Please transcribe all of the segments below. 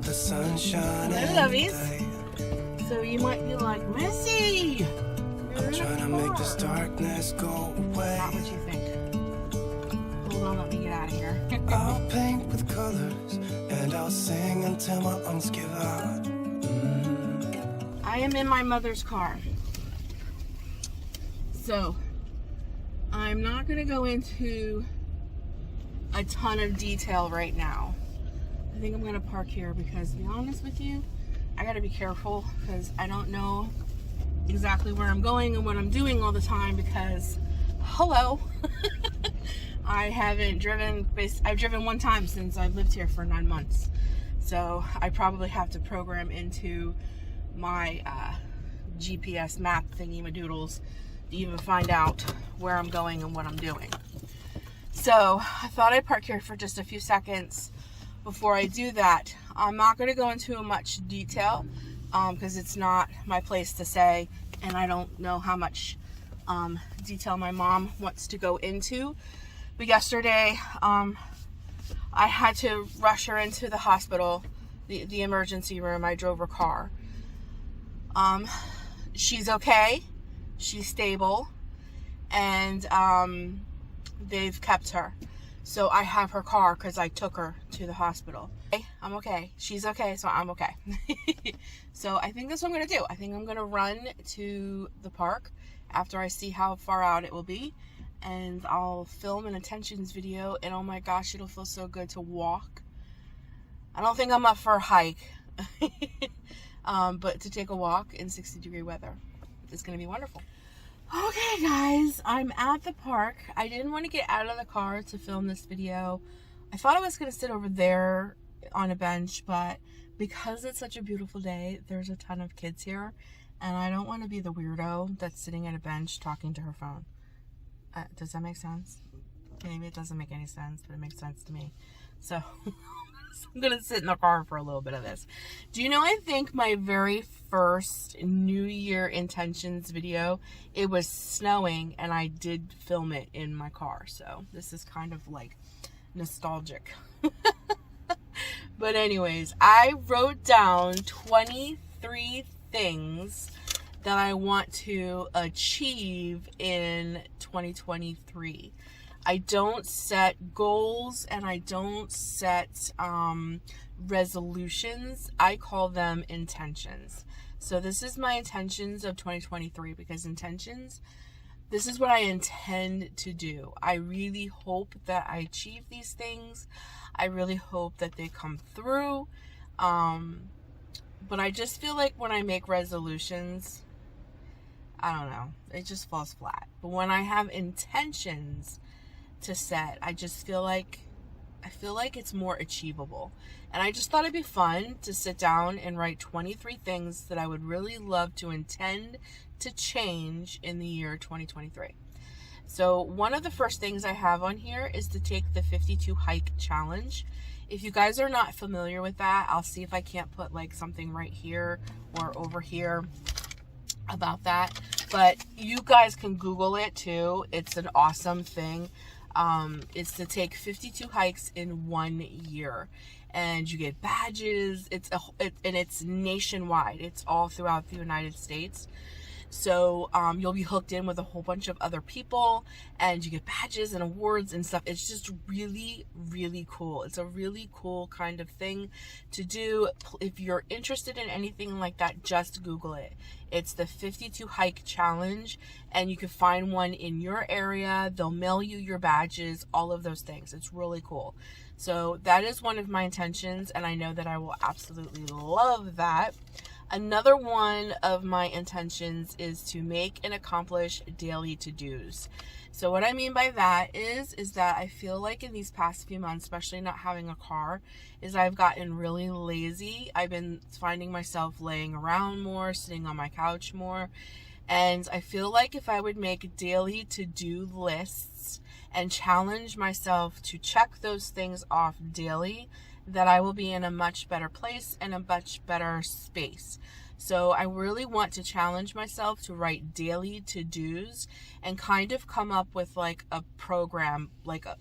the sunshine. Hello, lovies. So you might be like, Missy, I'm trying to make this darkness go away. Not what you think. Hold on, let me get out of here. I'll paint with colors and I'll sing until my lungs give out. I am in my mother's car. So I'm not going to go into a ton of detail right now. I think I'm going to park here because, to be honest with you, I got to be careful because I don't know exactly where I'm going and what I'm doing all the time because, hello, I haven't driven, I've driven one time since I've lived here for 9 months. So I probably have to program into my GPS map thingy-madoodles to even find out where I'm going and what I'm doing. So I thought I'd park here for just a few seconds. Before I do that, I'm not going to go into much detail because it's not my place to say, and I don't know how much detail my mom wants to go into. But yesterday, I had to rush her into the hospital, the emergency room. I drove her car. She's okay. She's stable. And they've kept her. So I have her car because I took her to the hospital. I'm okay. She's okay, so I'm okay. So I think that's what I'm going to do. I think I'm going to run to the park after I see how far out it will be. And I'll film an intentions video. And oh my gosh, it'll feel so good to walk. I don't think I'm up for a hike. But to take a walk in 60-degree weather is going to be wonderful. Okay guys, I'm at the park. I didn't want to get out of the car to film this video. I thought I was going to sit over there on a bench, but because it's such a beautiful day, there's a ton of kids here, and I don't want to be the weirdo that's sitting at a bench talking to her phone. Does that make sense? Maybe it doesn't make any sense, but it makes sense to me. So I'm going to sit in the car for a little bit of this. Do you know, I think my very first New Year intentions video, it was snowing and I did film it in my car. So this is kind of like nostalgic. But anyways, I wrote down 23 things that I want to achieve in 2023. I don't set goals and I don't set resolutions. I call them intentions. So this is my intentions of 2023 because intentions, this is what I intend to do. I really hope that I achieve these things. I really hope that they come through. But I just feel like when I make resolutions, I don't know, it just falls flat. But when I have intentions to set, I feel like it's more achievable. And I just thought it'd be fun to sit down and write 23 things that I would really love to intend to change in the year 2023. So one of the first things I have on here is to take the 52 hike challenge. If you guys are not familiar with that, I'll see if I can't put like something right here or over here about that. But you guys can Google it too. It's an awesome thing. It's to take 52 hikes in 1 year, and you get badges. And it's nationwide. It's all throughout the United States. So you'll be hooked in with a whole bunch of other people, and you get badges and awards and stuff. It's just really, really cool. It's a really cool kind of thing to do. If you're interested in anything like that, just Google it. It's the 52 hike challenge, and you can find one in your area. They'll mail you your badges, all of those things. It's really cool. So that is one of my intentions, and I know that I will absolutely love that. Another one of my intentions is to make and accomplish daily to-dos. So what I mean by that is that I feel like in these past few months, especially not having a car, is I've gotten really lazy. I've been finding myself laying around more, sitting on my couch more. And I feel like if I would make daily to-do lists and challenge myself to check those things off daily, that I will be in a much better place and a much better space. So I really want to challenge myself to write daily to-dos and kind of come up with like a program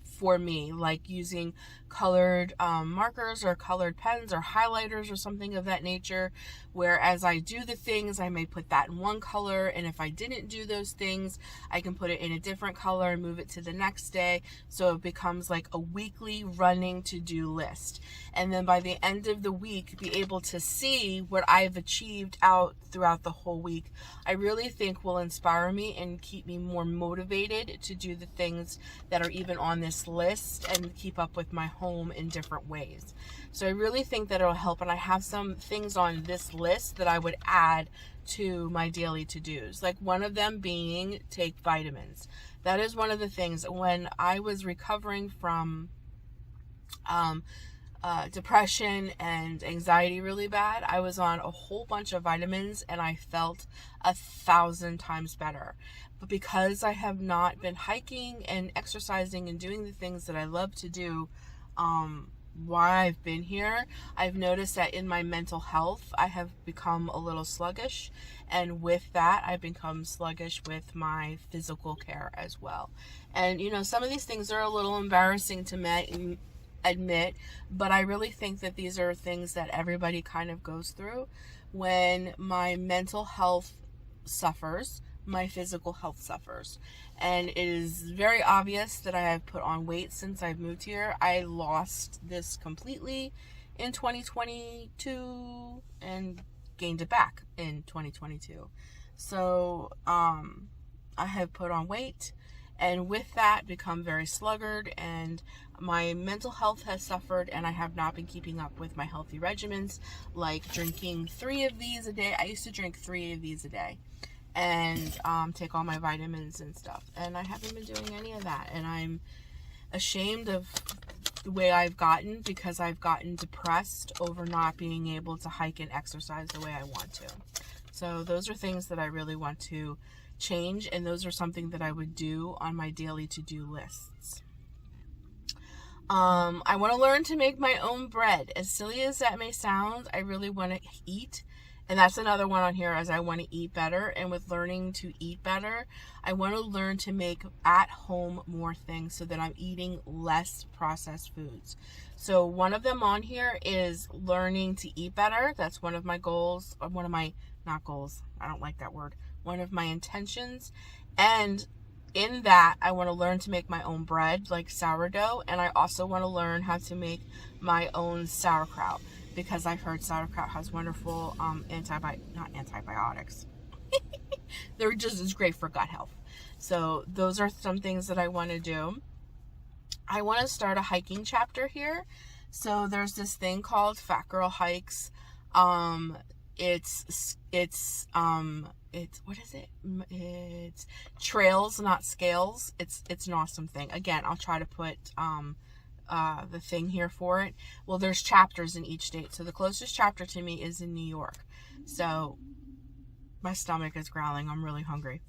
for me, like using colored markers or colored pens or highlighters or something of that nature, where as I do the things, I may put that in one color, and if I didn't do those things, I can put it in a different color and move it to the next day, so it becomes like a weekly running to-do list. And then by the end of the week, be able to see what I've achieved out throughout the whole week, I really think will inspire me and keep me more motivated to do the things that are even on this list and keep up with my home in different ways. So I really think that it'll help, and I have some things on this list that I would add to my daily to-dos, like one of them being take vitamins. That is one of the things. When I was recovering from depression and anxiety really bad, I was on a whole bunch of vitamins and I felt 1,000 times better. But because I have not been hiking and exercising and doing the things that I love to do while I've been here, I've noticed that in my mental health, I have become a little sluggish. And with that, I've become sluggish with my physical care as well. And, you know, some of these things are a little embarrassing to admit, but I really think that these are things that everybody kind of goes through. When my mental health suffers, my physical health suffers. And it is very obvious that I have put on weight since I've moved here. I lost this completely in 2022 and gained it back in 2022. So I have put on weight, and with that become very sluggard, and my mental health has suffered, and I have not been keeping up with my healthy regimens, like drinking 3 of these a day. I used to drink 3 of these a day and take all my vitamins and stuff, and I haven't been doing any of that, and I'm ashamed of the way I've gotten, because I've gotten depressed over not being able to hike and exercise the way I want to. So those are things that I really want to change, and those are something that I would do on my daily to-do lists. I want to learn to make my own bread. As silly as that may sound, I really want to eat. And that's another one on here, as I want to eat better. And with learning to eat better, I want to learn to make at home more things so that I'm eating less processed foods. So one of them on here is learning to eat better. That's one of my goals, or one of my, not goals, I don't like that word, one of my intentions. And in that, I want to learn to make my own bread, like sourdough. And I also want to learn how to make my own sauerkraut, because I've heard sauerkraut has wonderful not antibiotics. They're just as great for gut health. So those are some things that I want to do. I want to start a hiking chapter here. So there's this thing called Fat Girl Hikes. It's what is it? It's trails, not scales. It's an awesome thing. Again, I'll try to put the thing here for it. Well, there's chapters in each state. So the closest chapter to me is in New York. So my stomach is growling. I'm really hungry.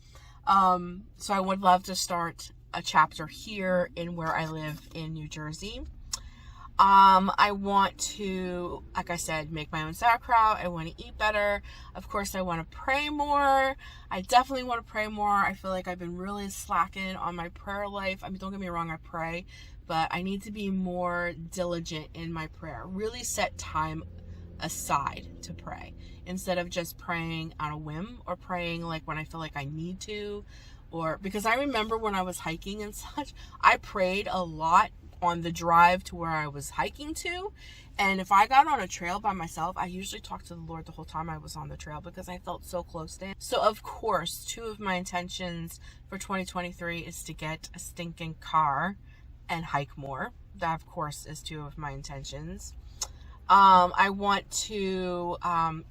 So I would love to start a chapter here in where I live in New Jersey. I want to, like I said, make my own sauerkraut. I want to eat better. Of course, I want to pray more. I definitely want to pray more. I feel like I've been really slacking on my prayer life. I mean, don't get me wrong, I pray, but I need to be more diligent in my prayer. Really set time aside to pray, instead of just praying on a whim, or praying like when I feel like I need to, or because I remember when I was hiking and such, I prayed a lot on the drive to where I was hiking to. And if I got on a trail by myself, I usually talked to the Lord the whole time I was on the trail, because I felt so close to him. So of course, 2 of my intentions for 2023 is to get a stinking car and hike more. That of course is 2 of my intentions. I want to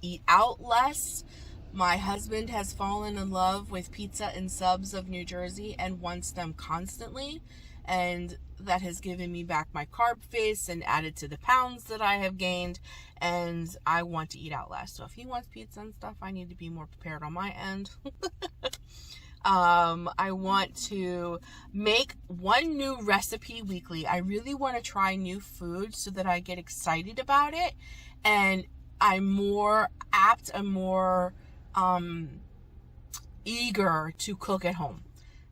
eat out less. My husband has fallen in love with pizza and subs of New Jersey and wants them constantly. And that has given me back my carb face and added to the pounds that I have gained. And I want to eat out less. So if he wants pizza and stuff, I need to be more prepared on my end. I want to make 1 new recipe weekly. I really want to try new food so that I get excited about it. And I'm more apt and more eager to cook at home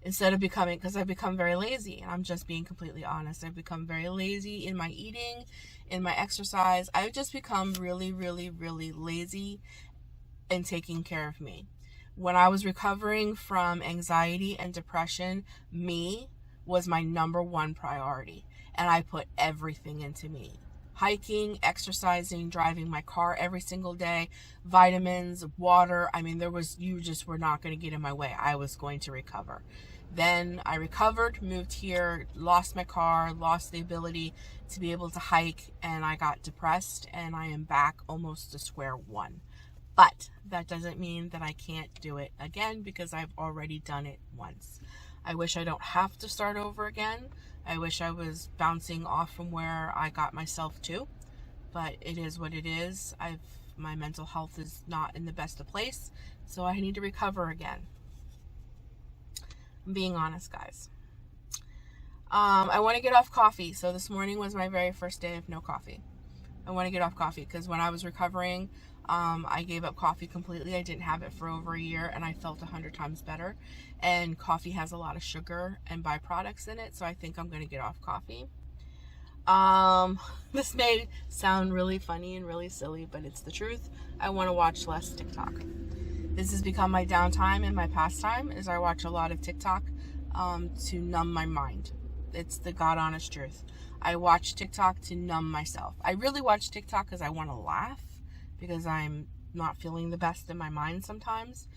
instead of becoming, because I've become very lazy, and I'm just being completely honest. I've become very lazy in my eating, in my exercise. I've just become really, really, really lazy in taking care of me. When I was recovering from anxiety and depression, me was my number one priority, and I put everything into me. Hiking, exercising, driving my car every single day, vitamins, water. I mean, you just were not going to get in my way. I was going to recover. Then I recovered, moved here, lost my car, lost the ability to be able to hike, and I got depressed, and I am back almost to square one. But that doesn't mean that I can't do it again, because I've already done it once. I wish I don't have to start over again. I wish I was bouncing off from where I got myself to, but it is what it is. My mental health is not in the best of place, so I need to recover again. I'm being honest, guys. I want to get off coffee. So this morning was my very first day of no coffee. I want to get off coffee because when I was recovering, I gave up coffee completely. I didn't have it for over a year, and I felt 100 times better. And coffee has a lot of sugar and byproducts in it, so I think I'm going to get off coffee. This may sound really funny and really silly, but it's the truth. I want to watch less TikTok. This has become my downtime and my pastime, is I watch a lot of TikTok to numb my mind. It's the God honest truth. I watch TikTok to numb myself. I really watch TikTok because I want to laugh, because I'm not feeling the best in my mind sometimes.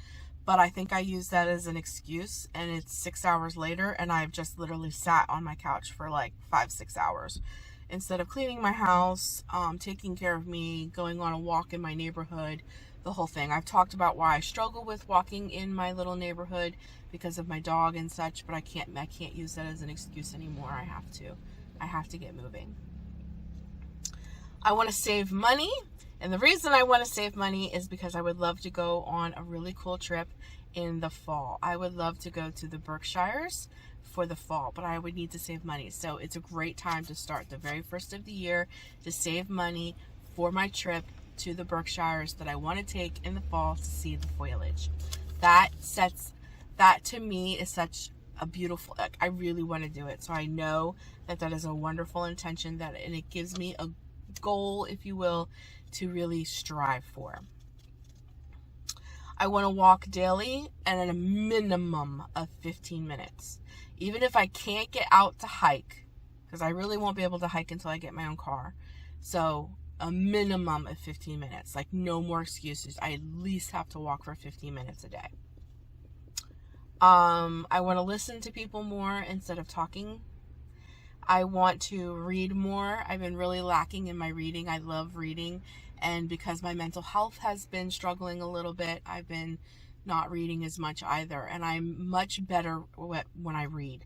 But I think I use that as an excuse, and it's 6 hours later, and I've just literally sat on my couch for like 5-6 hours. Instead of cleaning my house, taking care of me, going on a walk in my neighborhood, the whole thing. I've talked about why I struggle with walking in my little neighborhood because of my dog and such, but I can't use that as an excuse anymore. I have to get moving. I want to save money. And the reason I want to save money is because I would love to go on a really cool trip in the fall. I would love to go to the Berkshires for the fall, but I would need to save money. So it's a great time to start the very first of the year to save money for my trip to the Berkshires that I want to take in the fall to see the foliage. That to me is such a beautiful, I really want to do it. So I know that is a wonderful intention, and it gives me a goal, if you will, to really strive for. I want to walk daily and at a minimum of 15 minutes. Even if I can't get out to hike, because I really won't be able to hike until I get my own car. So a minimum of 15 minutes, like no more excuses. I at least have to walk for 15 minutes a day. I want to listen to people more instead of talking. I want to read more. I've been really lacking in my reading. I love reading. And because my mental health has been struggling a little bit, I've been not reading as much either. And I'm much better when I read.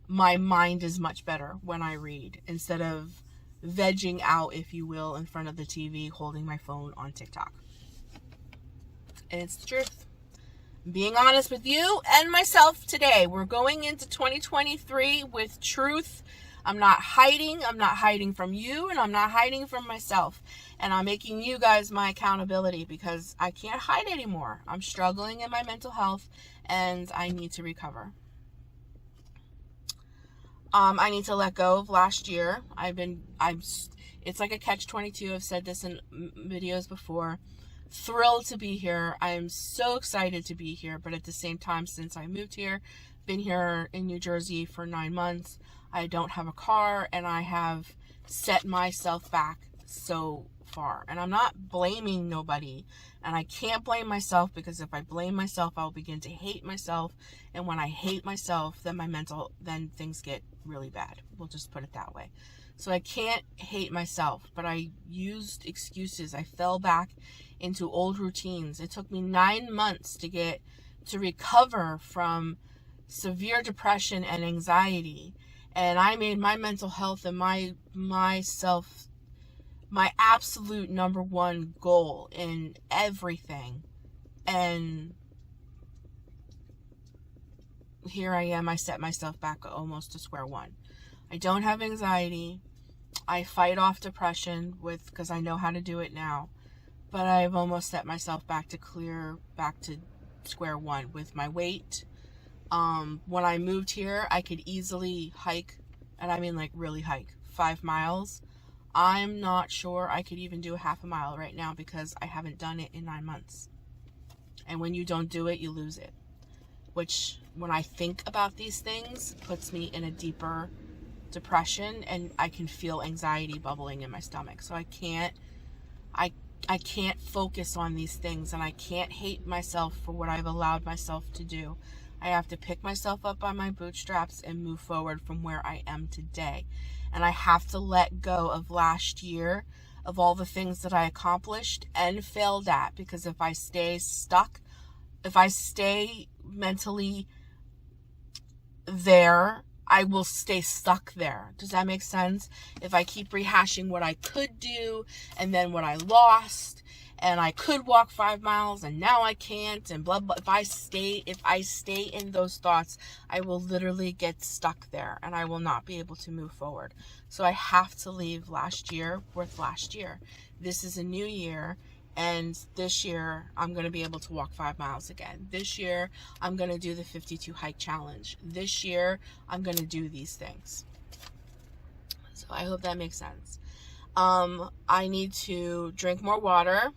My mind is much better when I read, instead of vegging out, if you will, in front of the TV, holding my phone on TikTok. And it's the truth. Being honest with you and myself today. We're going into 2023 with truth. I'm not hiding from you, and I'm not hiding from myself. And I'm making you guys my accountability, because I can't hide anymore. I'm struggling in my mental health, and I need to recover. I need to let go of last year. It's like a catch-22. I've said this in videos before. Thrilled to be here. I'm so excited to be here, but at the same time, since I moved here, been here in New Jersey for 9 months, I don't have a car, and I have set myself back so far. And I'm not blaming nobody, and I can't blame myself, because if I blame myself, I'll begin to hate myself. And when I hate myself, then things get really bad. We'll just put it that way. So I can't hate myself, but I used excuses. I fell back into old routines. It took me 9 months to recover from severe depression and anxiety. And I made my mental health and myself my absolute number one goal in everything. And here I am. I set myself back almost to square one. I don't have anxiety. I fight off depression because I know how to do it now. but I've almost set myself back to square one with my weight. When I moved here, I could easily hike, and I mean like really hike, 5 miles. I'm not sure I could even do a half a mile right now because I haven't done it in 9 months. And when you don't do it, you lose it. Which, when I think about these things, puts me in a deeper depression, and I can feel anxiety bubbling in my stomach. So I can't focus on these things, and I can't hate myself for what I've allowed myself to do. I have to pick myself up by my bootstraps and move forward from where I am today. And I have to let go of last year, of all the things that I accomplished and failed at, because if I stay stuck, if I stay mentally there, I will stay stuck there. Does that make sense? If I keep rehashing what I could do and then what I lost, and I could walk 5 miles and now I can't, and blah blah. If I stay in those thoughts, I will literally get stuck there and I will not be able to move forward. So I have to leave last year with last year. This is a new year, and this year I'm going to be able to walk 5 miles again. This year I'm going to do the 52 hike challenge. This year I'm going to do these things. So I hope that makes sense. I need to drink more water.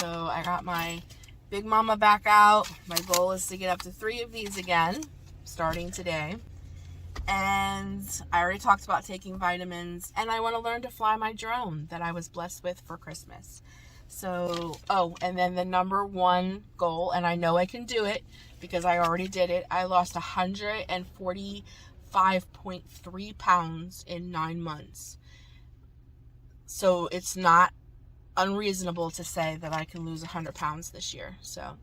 So I got my Big Mama back out. My goal is to get up to 3 of these again, starting today. And I already talked about taking vitamins, and I want to learn to fly my drone that I was blessed with for Christmas. So, and then the number one goal, and I know I can do it because I already did it. I lost 145.3 pounds in 9 months. So it's not unreasonable to say that I can lose 100 pounds this year. So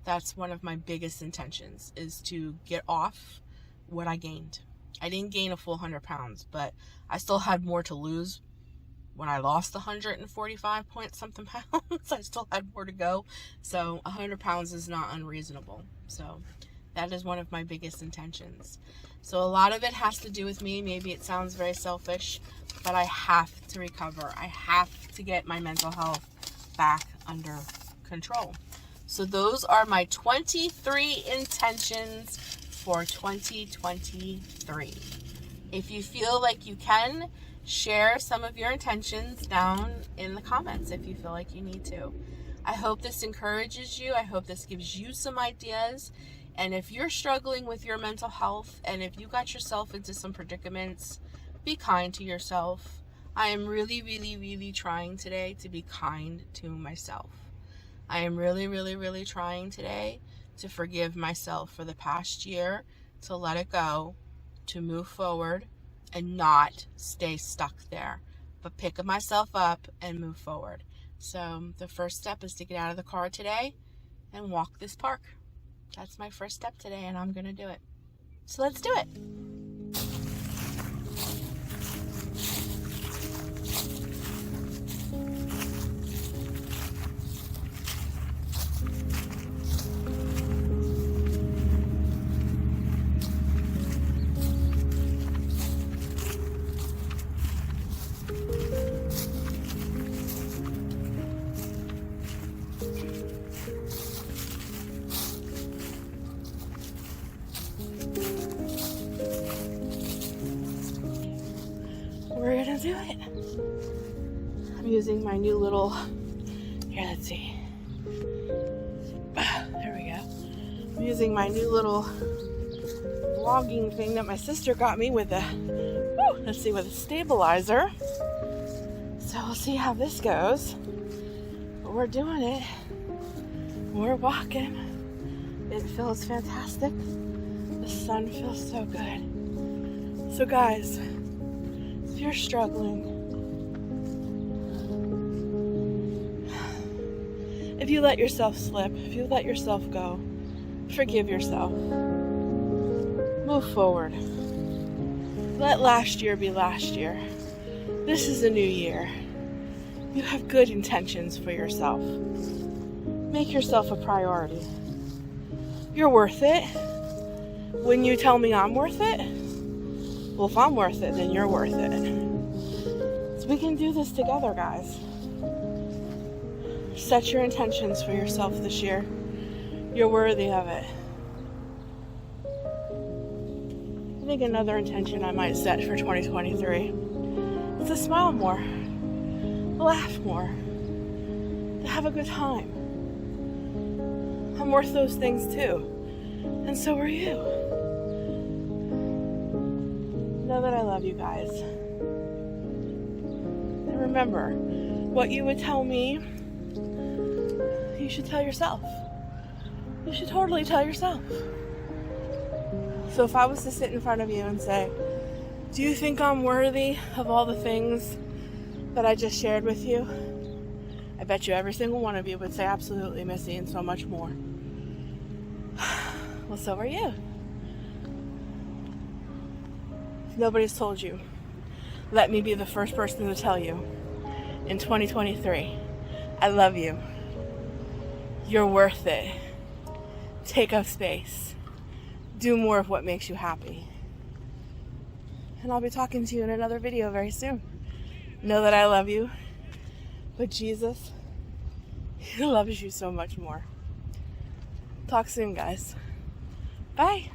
that's one of my biggest intentions, is to get off what I gained. I didn't gain a full 100 pounds, but I still had more to lose. When I lost 145 point something pounds, I still had more to go. So 100 pounds is not unreasonable. So that is one of my biggest intentions. So a lot of it has to do with me. Maybe it sounds very selfish, but I have to recover. I have to get my mental health back under control. So those are my 23 intentions for 2023. If you feel like you can, share some of your intentions down in the comments if you feel like you need to. I hope this encourages you. I hope this gives you some ideas. And if you're struggling with your mental health, and if you got yourself into some predicaments, be kind to yourself. I am really, really, really trying today to be kind to myself. I am really, really, really trying today to forgive myself for the past year, to let it go, to move forward, and not stay stuck there, but pick myself up and move forward. So the first step is to get out of the car today and walk this park. That's my first step today, and I'm going to do it. So let's do it. We're gonna do it. I'm using my new little, here, let's see. There we go. I'm using my new little vlogging thing that my sister got me with with a stabilizer. So we'll see how this goes. But we're doing it. We're walking. It feels fantastic. The sun feels so good. So guys, if you're struggling, if you let yourself slip, if you let yourself go, forgive yourself. Move forward. Let last year be last year. This is a new year. You have good intentions for yourself. Make yourself a priority. You're worth it. When you tell me I'm worth it, well, if I'm worth it, then you're worth it. So we can do this together, guys. Set your intentions for yourself this year. You're worthy of it. I think another intention I might set for 2023 is to smile more, laugh more, to have a good time. I'm worth those things too, and so are you. Know that I love you guys. And remember, what you would tell me, you should tell yourself. You should totally tell yourself. So if I was to sit in front of you and say, do you think I'm worthy of all the things that I just shared with you? I bet you every single one of you would say absolutely, Missy, and so much more. Well, so are you. If nobody's told you, let me be the first person to tell you in 2023, I love you. You're worth it. Take up space. Do more of what makes you happy. And I'll be talking to you in another video very soon. Know that I love you, but Jesus, He loves you so much more. Talk soon, guys. Bye.